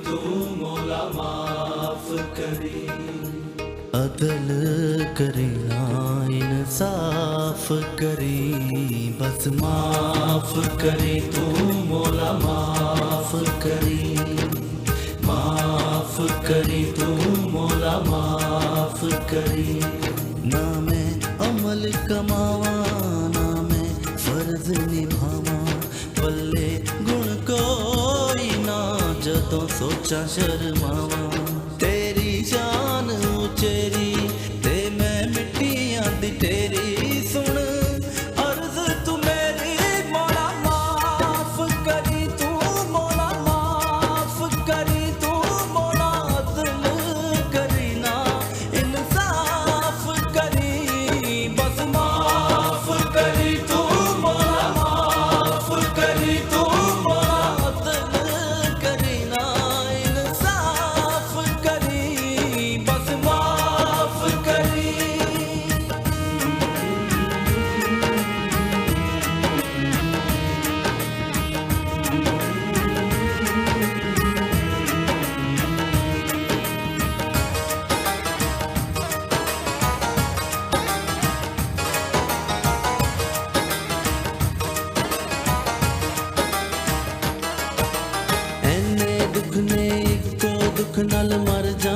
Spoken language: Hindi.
तू मौला माफ करी। अदल करे ना इंसाफ करी, बस माफ करी तू मौला माफ करी, माफ करी तू मौला माफ करी। ना मैं अमल कमावा ना मैं फर्ज निभावा, पल्ले गुण कोई ना जदों सोचा शर्मावा। तेरी शान उचेरी ते मैं मिट्टियां दी तेरी सुन अर्ज तू मेरी मौला माफ करी, तू मौला माफ करी, तू मौला अदल करी ना इंसाफ करी, बस माफ करी तू मौला माफ करी, तू मौला अदल करी ना इंसाफ करी, बस माफ करी। ਐਨੇ ਦੁੱਖ ਨੇ ਇੱਕੋ ਦੁੱਖ ਨਾਲ ਮਰ ਜਾ